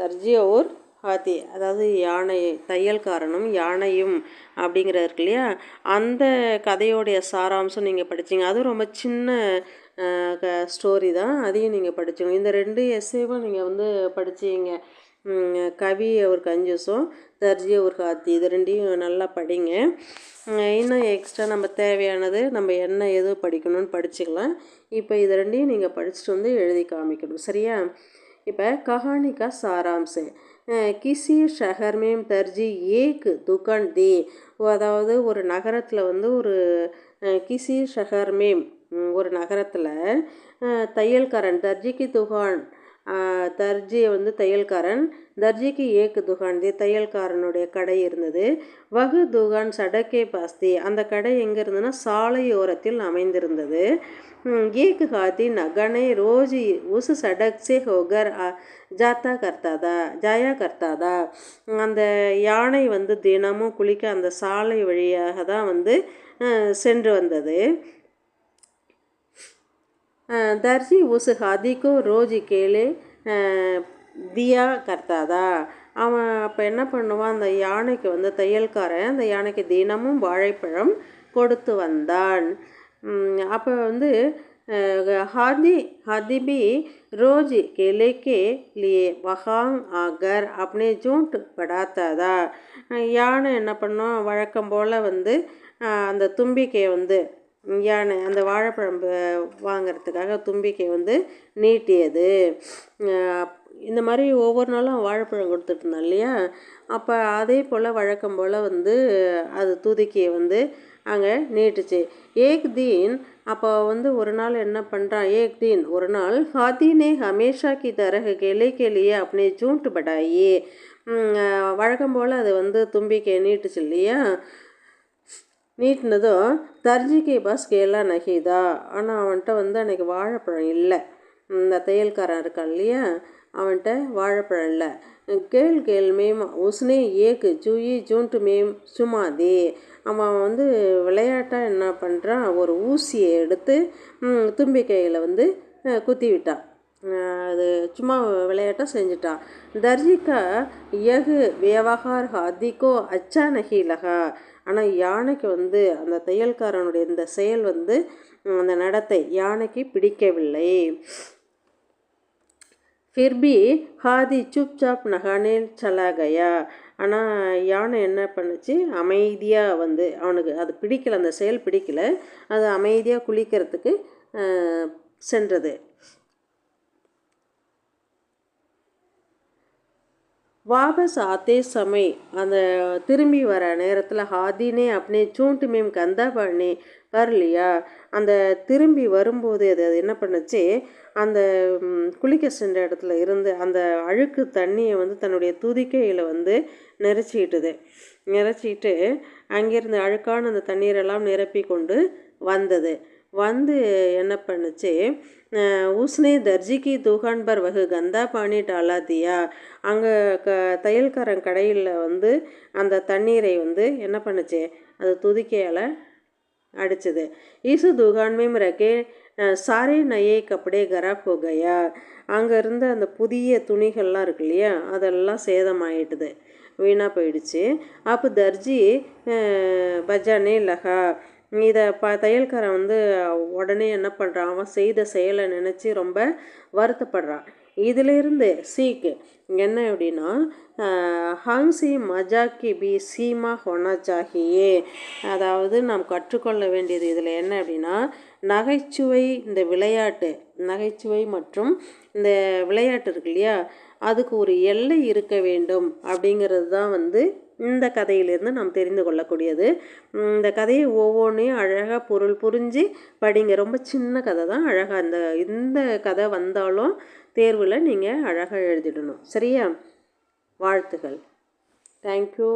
தர்ஜி और ஹாத்தி, அதாவது யானை, தையல்காரனும் யானையும் அப்படிங்கிறது இருக்கு இல்லையா, அந்த கதையோடைய சாராம்சம் நீங்கள் படிச்சிங்க. அதுவும் ரொம்ப சின்ன ஸ்டோரி தான், அதையும் நீங்கள் படிச்சிங்க. இந்த 2 எஸ்ஸேவும் நீங்கள் வந்து படிச்சிங்க. கவி ஒரு கஞ்சூஸும் தர்ஜி ஒரு ஹாத்தி, இது 2யும் நல்லா படிங்க. இன்னும் எக்ஸ்ட்ரா நம்ம தேவையானது நம்ம என்ன எது படிக்கணும்னு படிச்சுக்கலாம். இப்போ இது 2யும் நீங்கள் படிச்சுட்டு வந்து எழுதி காமிக்கணும், சரியா? இப்போ கஹானி கா சாராம்ச கிசி ஷஹர் மேம் தர்ஜி ஏக் துகான் தே, அதாவது ஒரு நகரத்தில் வந்து ஒரு கிசி ஷஹர் மேம், ஒரு நகரத்தில் தையல்காரன் தர்ஜிக்கு துகான், தர்ஜி வந்து தையல்காரன், தர்ஜிக்கு ஏக்கு துகான் தே, தையல்காரனுடைய கடை இருந்தது. வகு துகான் சடக்கே பாஸ்தி, அந்த கடை எங்கே இருந்ததுன்னா சாலையோரத்தில் அமைந்திருந்தது. ஏக் ஹாத்தி நகனை ரோஜ் உஸ் சடக் சே ஹோகர் ஜாயா கர்த்தாதா, அந்த யானை வந்து தினமும் குளிக்க அந்த சாலை வழியாக தான் வந்து சென்று வந்தது. தர்ஜி உஸ் ஹாதிக்கு ரோஜ் கேலே தியா கர்த்தாதா, அவன் அப்போ என்ன பண்ணுவான், அந்த யானைக்கு வந்து தையல்காரன் அந்த யானைக்கு தினமும் வாழைப்பழம் கொடுத்து வந்தான். அப்போ வந்து हादी भी रोज केले के लिए वहाँ आकर अपने झूठ बढ़ाता था. யானை என்ன பண்ணோம், வழக்கம் போல் வந்து அந்த தும்பிக்கையை வந்து யானை அந்த வாழைப்பழம் வாங்கிறதுக்காக தும்பிக்கை வந்து நீட்டியது. இந்த மாதிரி ஒவ்வொரு நாளும் வாழைப்பழம் கொடுத்துட்டு இருந்தான் இல்லையா, அப்போ அதே போல் வழக்கம் போல் வந்து அது துதிக்கையை வந்து அங்கே நீட்டுச்சு. ஏக் தீன், அப்போ வந்து ஒரு நாள் என்ன பண்ணுறான், ஏக் தீன் ஒரு நாள் ஹாதினே ஹமேஷா கி தரஹ் கேலே கேலியே அப்பனே ஜூண்ட் படாயே, வழக்கம் போல் அது வந்து தும்பிக்கை நீட்டுச்சு இல்லையா, நீட்டினதும் தர்ஜிக்கு பஸ் கேலா நகிதா, ஆனால் அவன்கிட்ட வந்து அன்றைக்கி வாழைப்பழம் இல்லை. இந்த தையல்காரன் இருக்கான் இல்லையா, அவன்கிட்ட வாழைப்பழம் இல்லை. கேள் கேள் மேம் உஸ்னே ஏக் ஜூயி ஜூண்ட் மேம் சும்மா தே, அவன் வந்து விளையாட்டாக என்ன பண்ணுறான், ஒரு ஊசியை எடுத்து தும்பிக்கையில் வந்து குத்தி விட்டான். அது சும்மா விளையாட்டாக செஞ்சிட்டான். தர்ஜிக்கா யகு வியவகார் ஹாதிக்கோ அச்சா நஹி லகா, ஆனால் யானைக்கு வந்து அந்த தையல்காரனுடைய இந்த செயல் வந்து அந்த நடத்தை யானைக்கு பிடிக்கவில்லை. फिर भी हादी चुपचाप नहाने चला गया, ஆனால் யானை என்ன பண்ணுச்சு, அமைதியாக வந்து அவனுக்கு அது பிடிக்கலை, அந்த செயல் பிடிக்கலை, அது அமைதியாக குளிக்கிறதுக்கு சென்றது. வாபஸ் ஆத்தே சமை, அந்த திரும்பி வர நேரத்தில் ஹாதினே அப்படியே சூண்டு மேம் கந்தா பண்ணி வரலையா, அந்த திரும்பி வரும்போது அது என்ன பண்ணுச்சு, அந்த குளிக்க சென்ற இடத்துல இருந்து அந்த அழுக்கு தண்ணியை வந்து தன்னுடைய துதிக்கையில் வந்து நிறச்சிட்டு அங்கேருந்து அழுக்கான அந்த தண்ணீரெல்லாம் நிரப்பி கொண்டு வந்தது. வந்து என்ன பண்ணுச்சு, உஸ்னே தர்ஜிக்கு துகான் பர் வகு கந்தா பானி டாலா தியா, அங்கே தையல்காரன் கடையில் வந்து அந்த தண்ணீரை வந்து என்ன பண்ணுச்சு, அது துதிக்கையால் அடிச்சது. இசு துகான்மேம் ரகே சாரே நயே கப்படே கராப் ஹோ கயா, அங்கே இருந்த அந்த புதிய துணிகள்லாம் இருக்கு இல்லையா, அதெல்லாம் சேதமாயிட்டுது, வீணாக போயிடுச்சு. அப்போ தர்ஜி பஜானே லகா, இதை தையல்காரன் வந்து உடனே என்ன பண்ணுறான், அவன் செய்த செயலை நினச்சி ரொம்ப வருத்தப்படுறான். இதிலிருந்து சீக்கு என்ன அப்படின்னா, ஹங்சி மஜாக்கி பி சீமா ஹொனா சாகியே, அதாவது நாம் கற்றுக்கொள்ள வேண்டியது இதில் என்ன அப்படின்னா, நகைச்சுவை, இந்த விளையாட்டு நகைச்சுவை மற்றும் இந்த விளையாட்டு இருக்கு இல்லையா, அதுக்கு ஒரு எல்லை இருக்க வேண்டும் அப்படிங்கிறது தான் வந்து இந்த கதையிலிருந்து நாம் தெரிந்து கொள்ளக்கூடியது. இந்த கதையை ஒவ்வொன்றையும் அழகாக பொருள் புரிஞ்சு படிங்க. ரொம்ப சின்ன கதை தான், அழகாக இந்த கதை வந்தாலும் தேர்வில் நீங்கள் அழகாக எழுதிடணும், சரியா? வாழ்த்துக்கள். தேங்க்யூ.